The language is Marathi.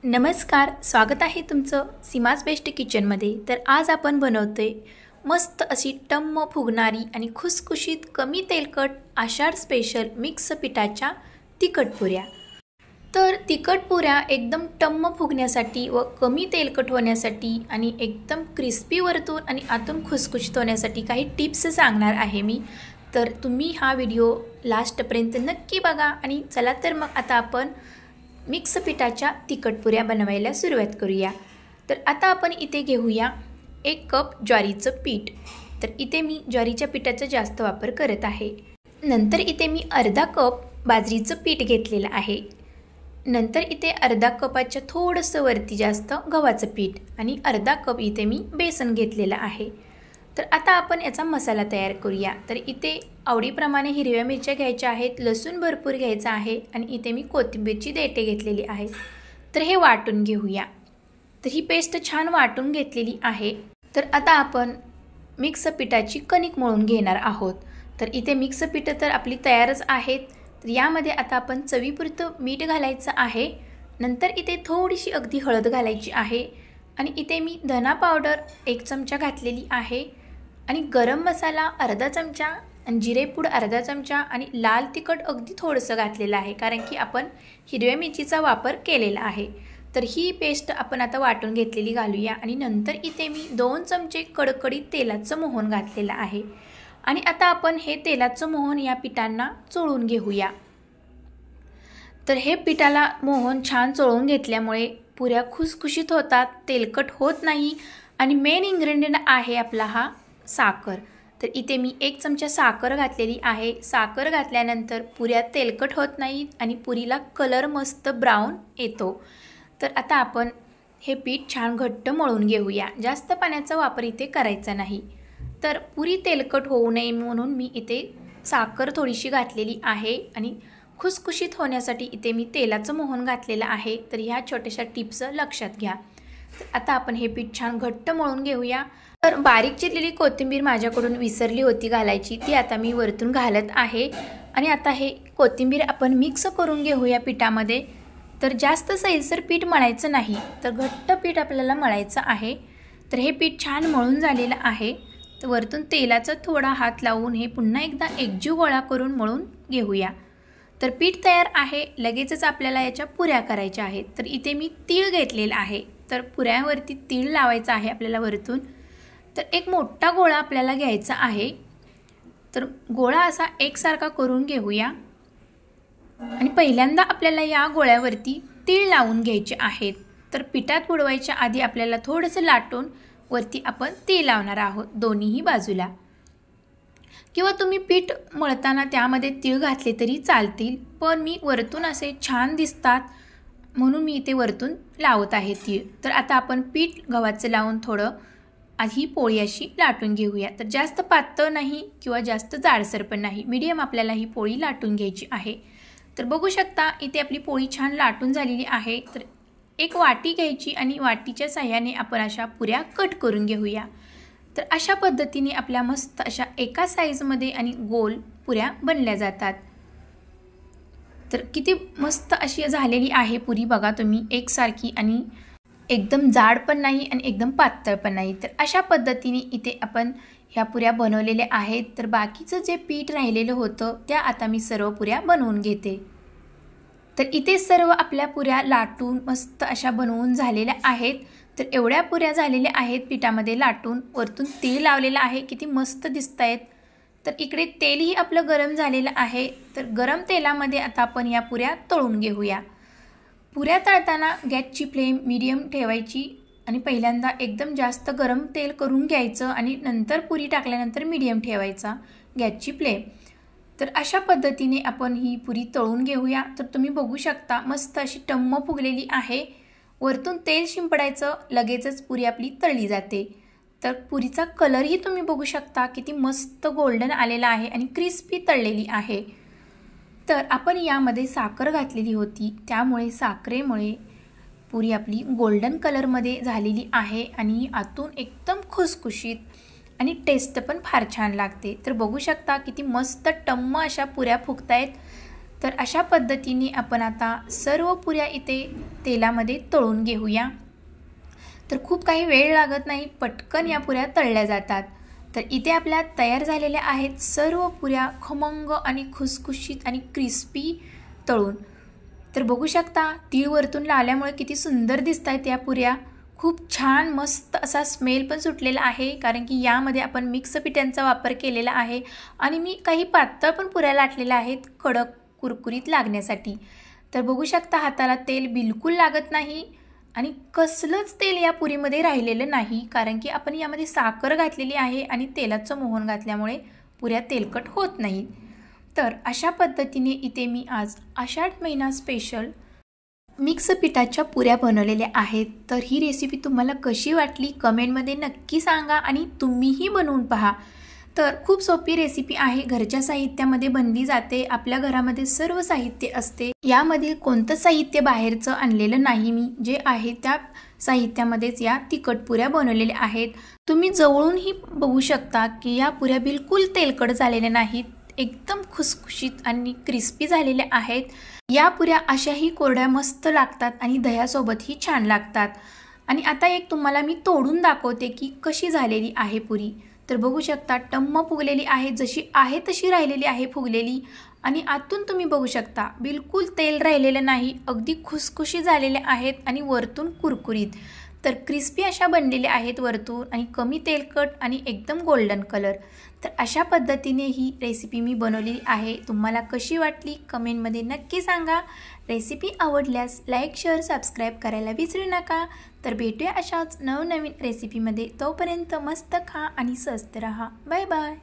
नमस्कार, स्वागत आहे तुमचं सीमाज बेस्ट किचनमध्ये। तर आज आपण बनवतोय मस्त अशी टम्म फुगणारी आणि खुसखुशीत कमी तेलकट आषाढ स्पेशल मिक्स पिठाच्या तिखट पुऱ्या। तर तिखट पुऱ्या एकदम टम्म फुगण्यासाठी व कमी तेलकट होण्यासाठी आणि एकदम क्रिस्पी वरतून आणि आतून खुसखुशीत होण्यासाठी काही टिप्स सांगणार आहे मी। तर तुम्ही हा व्हिडिओ लास्टपर्यंत नक्की बघा। आणि चला तर मग आता आपण मिक्स पिठाच्या तिखट पुऱ्या बनवायला सुरुवात करूया। तर आता आपण इथे घेऊया 1 कप ज्वारीचं पीठ। तर इथे मी ज्वारीच्या पिठाचा जास्त वापर करत आहे। नंतर इथे मी अर्धा कप बाजरीचं पीठ घेतलेलं आहे। नंतर इथे अर्धा कपाच्या थोडंसं वरती जास्त गव्हाचं पीठ आणि अर्धा कप इथे मी बेसन घेतलेलं आहे। तर आता आपण याचा मसाला तयार करूया। तर इथे आवडीप्रमाणे हिरव्या मिरच्या घ्यायच्या आहेत, लसूण भरपूर घ्यायचा आहे आणि इथे मी कोथिंबीरची देठे घेतलेली आहेत। तर हे वाटून घेऊया। तर ही पेस्ट छान वाटून घेतलेली आहे। तर आता आपण मिक्स पिठाची कणिक मळून घेणार आहोत। तर इथे मिक्स पीठ तर आपली तयारच आहेत। तर यामध्ये आता आपण चवीपुरतं मीठ घालायचं आहे। नंतर इथे थोडीशी अगदी हळद घालायची आहे आणि इथे मी धना पावडर 1 चमचा घातलेली आहे आणि गरम मसाला अर्धा चमचा आणि जिरेपूड अर्धा चमचा आणि लाल तिखट अगदी थोडंसं घातलेलं आहे, कारण की आपण हिरव्या मिरचीचा वापर केलेला आहे। तर ही पेस्ट आपण आता वाटून घेतलेली घालूया आणि नंतर इथे मी 2 चमचे कडकडीत तेलाचं मोहन घातलेलं आहे आणि आता आपण हे तेलाचं मोहन या पिठांना चोळून घेऊया। तर हे पिठाला मोहन छान चोळून घेतल्यामुळे पुऱ्या खुसखुशीत होतात, तेलकट होत नाही आणि मेन इन्ग्रेडियंट आहे आपला हा साखर। तर इथे मी 1 चमचा साखर घातलेली आहे। साखर घातल्यानंतर पुऱ्या तेलकट होत नाहीत आणि पुरीला कलर मस्त ब्राऊन येतो। तर आता आपण हे पीठ छान घट्ट मळून घेऊया। जास्त पाण्याचा वापर इथे करायचा नाही। तर पुरी तेलकट होऊ नये म्हणून मी इथे साखर थोडीशी घातलेली आहे आणि खुसखुशीत होण्यासाठी इथे मी तेलाचं मोहन घातलेलं आहे। तर ह्या छोट्याशा टिप्स लक्षात घ्या। तर आता आपण हे पीठ छान घट्ट मळून घेऊया। तर बारीक चिरलेली कोथिंबीर माझ्याकडून विसरली होती घालायची, ती आता मी वरतून घालत आहे आणि आता हे कोथिंबीर आपण मिक्स करून घेऊया पिठामध्ये। तर जास्त सैलसर पीठ मळायचं नाही, तर घट्ट पीठ आपल्याला मळायचं आहे। तर हे पीठ छान मळून झालेलं आहे। तर वरतून तेलाचा थोडा हात लावून हे पुन्हा एकदा एकजीव गोळा करून मळून घेऊया। तर पीठ तयार आहे। लगेचच आपल्याला याच्या पुऱ्या करायच्या आहेत। तर इथे मी तीळ घेतलेला आहे। तर पुऱ्यावरती तीळ लावायचं आहे आपल्याला वरतून। तर एक मोठा गोळा आपल्याला घ्यायचा आहे। तर गोळा असा एकसारखा करून घेऊया आणि पहिल्यांदा आपल्याला या गोळ्यावरती तीळ लावून घ्यायचे आहेत। तर पिठात बुडवायच्या आधी आपल्याला थोडंसं लाटून वरती आपण तीळ लावणार आहोत दोन्हीही बाजूला, किंवा तुम्ही पीठ मळताना त्यामध्ये तीळ घातले तरी चालतील, पण मी वरतून असे छान दिसतात म्हणून मी इथे वरतून लावत आहे तीळ। तर आता आपण पीठ गव्हाचं लावून थोडं आधी पोळी अशी लाटून घेऊया। तर जास्त पातळ नाही किंवा जास्त जाडसर पण नाही, मीडियम आपल्याला ही पोळी लाटून घ्यायची आहे। तर बघू शकता इथे आपली पोळी छान लाटून झालेली आहे। तर एक वाटी घ्यायची आणि वाटीच्या साह्याने आपण अशा पुऱ्या कट करून घेऊया। तर अशा पद्धतीने आपल्या मस्त अशा एका साईजमध्ये आणि गोल पुऱ्या बनल्या जातात। तर किती मस्त अशी झालेली आहे पुरी, बघा तुम्ही, एकसारखी आणि एकदम जाड पण नाही आणि एकदम पातळ पण नाही। तर अशा पद्धतीने इथे आपण ह्या पुऱ्या बनवलेल्या आहेत। तर बाकीचं जे पीठ राहिलेलं होतं त्या आता मी सर्व पुऱ्या बनवून घेते। तर इथे सर्व आपल्या पुऱ्या लाटून मस्त अशा बनवून झालेल्या आहेत। तर एवढ्या पुऱ्या झालेल्या आहेत पिठामध्ये लाटून, वरतून तेल लावलेलं आहे, किती मस्त दिसत आहेत। तर इकडे तेलही आपलं गरम झालेलं आहे। तर गरम तेलामध्ये आता आपण या पुऱ्या तळून घेऊया। पुऱ्या तळताना गॅसची फ्लेम मीडियम ठेवायची आणि पहिल्यांदा एकदम जास्त गरम तेल करून घ्यायचं आणि नंतर पुरी टाकल्यानंतर मीडियम ठेवायचा गॅसची फ्लेम। तर अशा पद्धतीने आपण ही पुरी तळून घेऊया। तर तुम्ही बघू शकता मस्त अशी टम्म फुगलेली आहे। वरतून तेल शिंपडायचं, लगेचच पुरी आपली तळली जाते। तर पुरीचा कलरही तुम्ही बघू शकता किती मस्त गोल्डन आलेला आहे आणि क्रिस्पी तळलेली आहे। तर आपण यामध्ये साखर घातलेली होती, त्यामुळे साखरेमुळे पुरी आपली गोल्डन कलरमध्ये झालेली आहे आणि आतून एकदम खुसखुशीत आणि टेस्ट पण फार छान लागते। तर बघू शकता किती मस्त टम्म अशा पुऱ्या फुगतायत। तर अशा पद्धतीने आपण आता सर्व पुऱ्या इथे तेलामध्ये तळून घेऊया। तर खूप काही वेळ लागत नाही, पटकन या पुऱ्या तळल्या जातात। तर इथे आपल्या तयार झालेल्या आहेत सर्व पुऱ्या खमंग आणि खुसखुशीत आणि क्रिस्पी तळून। तर बघू शकता तीळ वरतून लावल्यामुळे किती सुंदर दिसत आहेत या पुऱ्या। खूप छान मस्त असा स्मेल पण सुटलेला आहे, कारण की यामध्ये आपण मिक्स पिठ्यांचा वापर केलेला आहे आणि मी काही पातळ पण पुऱ्या लाटलेल्या आहेत कडक कुरकुरीत लागण्यासाठी। तर बघू शकता हाताला तेल बिलकुल लागत नाही आणि कसलंच तेल या पुरीमध्ये राहिलेलं नाही, कारण की आपण यामध्ये साखर घातलेली आहे आणि तेलाचं मोहन घातल्यामुळे पुऱ्या तेलकट होत नाही। तर अशा पद्धतीने इथे मी आज आषाढ महिना स्पेशल मिक्स पिठाच्या पुऱ्या बनवलेल्या आहेत। तर ही रेसिपी तुम्हाला कशी वाटली कमेंटमध्ये नक्की सांगा आणि तुम्हीही बनवून पहा। तर खूप सोपी रेसिपी आहे, घरच्या साहित्यामध्ये बनली जाते, आपल्या घरामध्ये सर्व साहित्य असते। यामध्ये कोणतं साहित्य बाहेरचं आणलेलं नाही मी, जे आहे त्या साहित्यामध्येच या तिखट पुऱ्या बनवलेल्या आहेत। तुम्ही जवळूनही बघू शकता की या पुऱ्या बिलकुल तेलकट झालेल्या नाहीत, एकदम खुसखुशीत आणि क्रिस्पी झालेल्या आहेत। या पुऱ्या अशाही कोरड्या मस्त लागतात आणि दह्यासोबतही छान लागतात। आणि आता एक तुम्हाला मी तोडून दाखवते की कशी झालेली आहे पुरी। तर बघू शकता टम्म फुगलेली आहे, जशी आहे तशी राहिलेली आहे फुगलेली आणि आतून तुम्ही बघू शकता बिलकुल तेल राहिलेलं नाही, अगदी खुसखुशी झालेले आहेत आणि वरतून कुरकुरीत। तर क्रिस्पी अशा बनलेल्या आहेत वरतून आणि कमी तेलकट आणि एकदम गोल्डन कलर। तर अशा पद्धतीने ही रेसिपी मी बनवलेली आहे। तुम्हाला कशी वाटली कमेंटमध्ये नक्की सांगा। रेसिपी आवडल्यास लाईक शेअर सबस्क्राईब करायला विसरू नका। तर भेटूया अशाच नवनवीन रेसिपीमध्ये, तोपर्यंत मस्त खा आणि स्वस्त रहा। Bye bye.